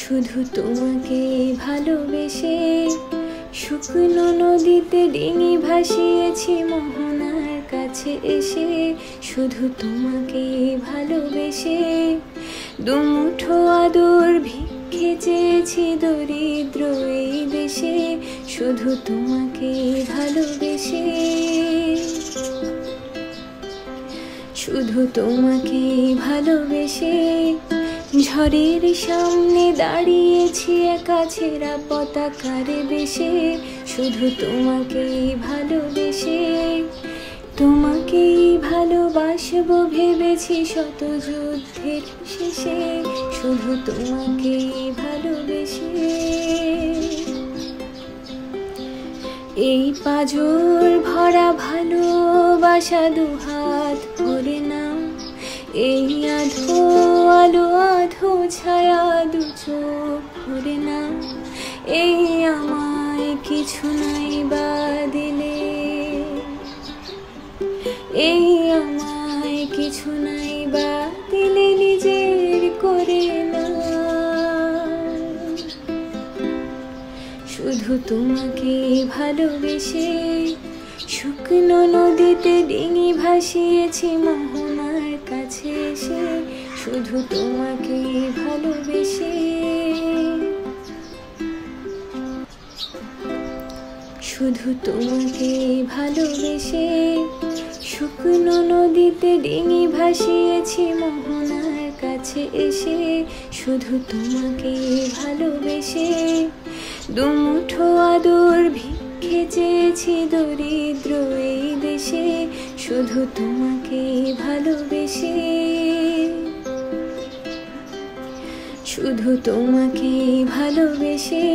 শুধু তোমাকে ভালোবেসে শুকনো নদীতে ডিঙি ভাসিয়েছি মোহনার কাছে এসে। শুধু তোমাকে ভালোবেসে দুমুঠো আদর ভিক্ষে চেয়েছি দরিদ্র এই দেশে। শুধু তোমাকে ভালোবেসে, শুধু তোমাকে ভালোবেসে ঝড়ের সামনে দাঁড়িয়েছি একা ছেঁড়া পতাকারে বেশে। শুধু তোমাকে ভালোবেসে তোমাকেই ভালোবাসবো ভেবেছি শত যুদ্ধের শেষে। শুধু তোমাকে ভালোবেসে এই পাঁজর ভরা ভালোবাসা দুহাত ভরে নাও। এই আধো আলো আধো ছায়া দু চোখ ভরে নাও। এই আমায় কিছু নাই বা দিলে, এই আমায় কিছু নাই বা দিলে নিজের করে না। শুধু তোমাকে ভালোবেসে শুকনো নদীতে ডিঙি ভাসিয়েছি মোহনার কাছে এসে। শুধু তোমাকে ভালোবেসে, শুধু তোমাকে ভালোবেসে শুকনো নদীতে ডিঙি ভাসিয়েছি মোহনার কাছে এসে। শুধু তোমাকে ভালোবেসে দুমুঠো আদর ভিক্ষে চেয়েছি দরিদ্র এই দেশে। শুধু তোমাকে ভালোবেসে, শুধু তোমাকে ভালোবেসে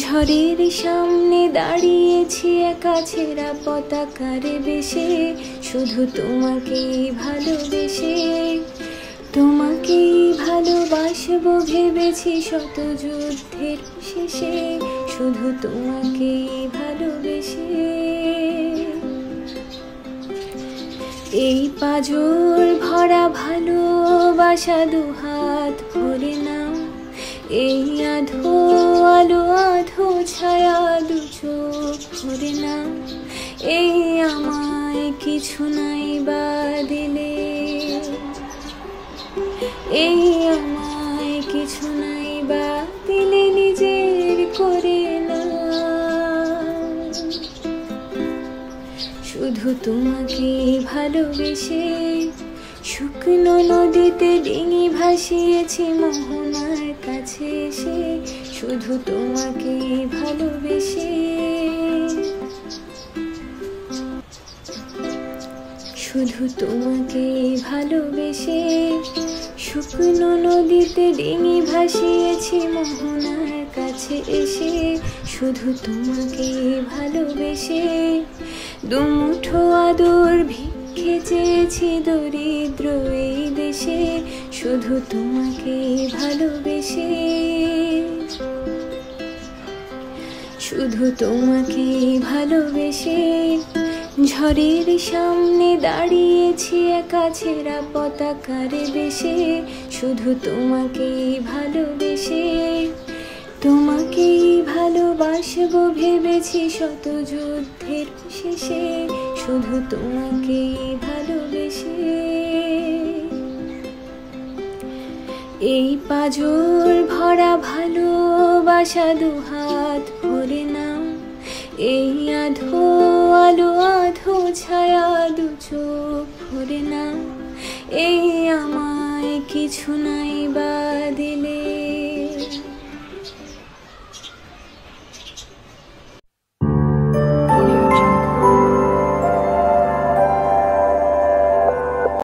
ঝড়ের সামনে দাঁড়িয়েছি একা ছেঁড়া পতাকারে বেশে। শুধু তোমাকে ভালোবেসে তোমাকেই ভালোবাসবো ভেবেছি শত যুদ্ধের শেষে। শুধু তোমাকে ভালোবেসে এই পাঁজর ভরা ভালোবাসা দুহাত ভরে নাও। এই আধো আলো আধো ছায়া দু চোখ ভরে নাও। এই আমায় কিছু নাই বা দিলে, এই আমায় কিছু নাই বা দিলে নিজের করে না। শুধু তোমাকে ভালোবেসে শুকনো নদীতে ডিঙি ভাসিয়েছি মোহনার কাছে এসে। শুধু তোমাকে ভালোবেসে, শুধু তোমাকে ভালোবেসে শুকনো নদীতে ডিঙি ভাসিয়েছি মোহনার কাছে এসে। শুধু তোমাকে ভালোবেসে দুমুঠো আদর ভিক্ষে চেয়েছি দরিদ্র এই দেশে। শুধু তোমাকে ভালোবেসে, শুধু তোমাকে ভালোবেসে ঝড়ের সামনে দাঁড়িয়েছি একা ছেঁড়া পতাকারে বেশে। শুধু তোমাকে ভালোবেসে তোমাকেই ভালোবাসবো ভেবেছি শত যুদ্ধের শেষে। শুধু তোমাকে ভালোবেসে এই পাঁজর ভরা ভালোবাসা দুহাত ভরে নাও। এই আধো আলো আধো ছায়া দু চোখ ভরে নাও। এই আমায় কিছু নাই বা